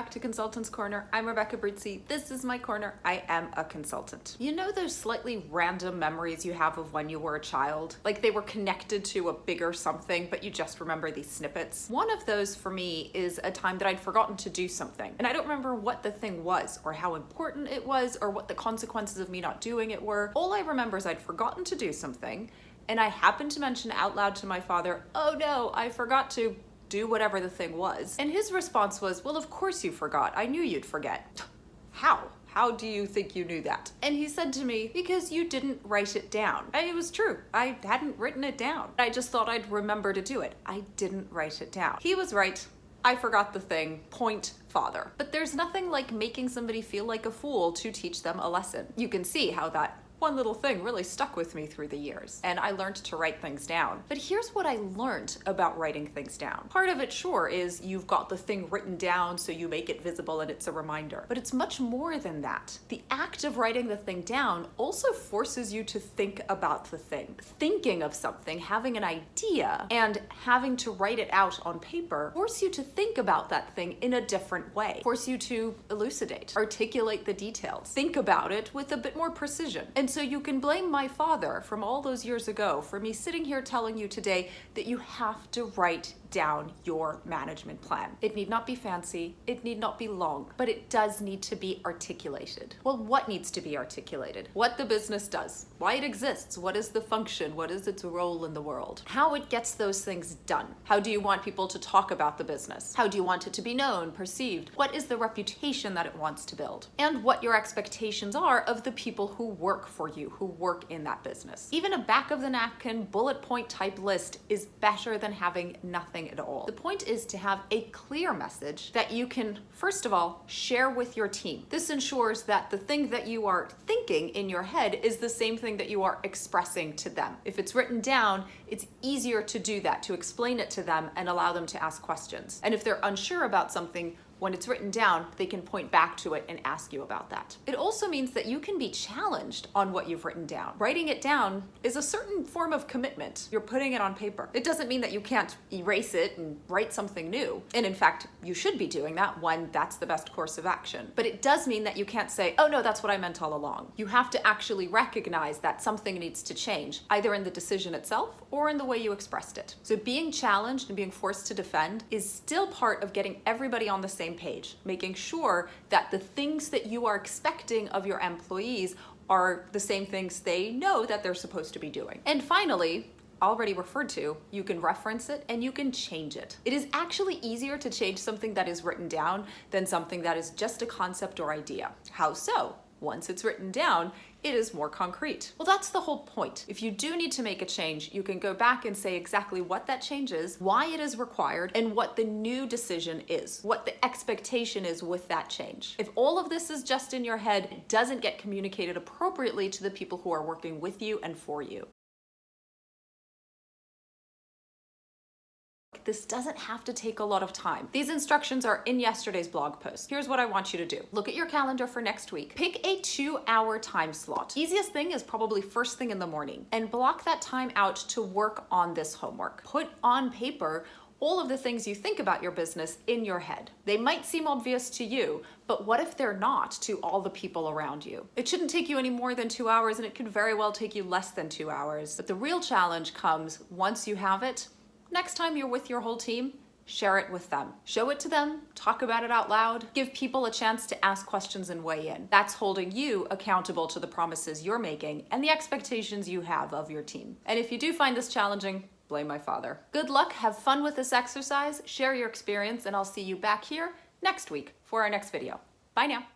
back to Consultant's Corner. I'm Rebecca Brizi. This is my corner. I am a consultant. You know those slightly random memories you have of when you were a child? Like they were connected to a bigger something, but you just remember these snippets? One of those for me is a time that I'd forgotten to do something. And I don't remember what the thing was or how important it was or what the consequences of me not doing it were. All I remember is I'd forgotten to do something and I happened to mention out loud to my father, "Oh no, I forgot to do whatever the thing was." And his response was, "Well, of course you forgot. I knew you'd forget." How? How do you think you knew that? And he said to me, "Because you didn't write it down." And it was true. I hadn't written it down. I just thought I'd remember to do it. I didn't write it down. He was right. I forgot the thing. Point father. But there's nothing like making somebody feel like a fool to teach them a lesson. You can see how that one little thing really stuck with me through the years, and I learned to write things down. But here's what I learned about writing things down. Part of it, sure, is you've got the thing written down so you make it visible and it's a reminder. But it's much more than that. The act of writing the thing down also forces you to think about the thing. Thinking of something, having an idea, and having to write it out on paper force you to think about that thing in a different way. Force you to elucidate, articulate the details, think about it with a bit more precision. And so you can blame my father from all those years ago for me sitting here telling you today that you have to write down your management plan. It need not be fancy, it need not be long, but it does need to be articulated. Well, what needs to be articulated? What the business does, why it exists, what is the function, what is its role in the world, how it gets those things done. How do you want people to talk about the business? How do you want it to be known, perceived? What is the reputation that it wants to build? And what your expectations are of the people who work for you, who work in that business. Even a back of the napkin bullet point type list is better than having nothing at all. The point is to have a clear message that you can, first of all, share with your team. This ensures that the thing that you are thinking in your head is the same thing that you are expressing to them. If it's written down, it's easier to do that, to explain it to them and allow them to ask questions. And if they're unsure about something, when it's written down, they can point back to it and ask you about that. It also means that you can be challenged on what you've written down. Writing it down is a certain form of commitment. You're putting it on paper. It doesn't mean that you can't erase it and write something new. And in fact, you should be doing that when that's the best course of action. But it does mean that you can't say, "Oh no, that's what I meant all along." You have to actually recognize that something needs to change, either in the decision itself or in the way you expressed it. So being challenged and being forced to defend is still part of getting everybody on the same page, making sure that the things that you are expecting of your employees are the same things they know that they're supposed to be doing. And finally, already referred to, you can reference it and you can change it. It is actually easier to change something that is written down than something that is just a concept or idea. How so? Once it's written down, it is more concrete. Well, that's the whole point. If you do need to make a change, you can go back and say exactly what that change is, why it is required, and what the new decision is, what the expectation is with that change. If all of this is just in your head, it doesn't get communicated appropriately to the people who are working with you and for you. This doesn't have to take a lot of time. These instructions are in yesterday's blog post. Here's what I want you to do. Look at your calendar for next week. Pick a 2-hour time slot. Easiest thing is probably first thing in the morning, and block that time out to work on this homework. Put on paper all of the things you think about your business in your head. They might seem obvious to you, but what if they're not to all the people around you? It shouldn't take you any more than 2 hours, and it could very well take you less than 2 hours. But the real challenge comes once you have it. Next time you're with your whole team, share it with them. Show it to them, talk about it out loud, give people a chance to ask questions and weigh in. That's holding you accountable to the promises you're making and the expectations you have of your team. And if you do find this challenging, blame my father. Good luck, have fun with this exercise, share your experience, and I'll see you back here next week for our next video. Bye now.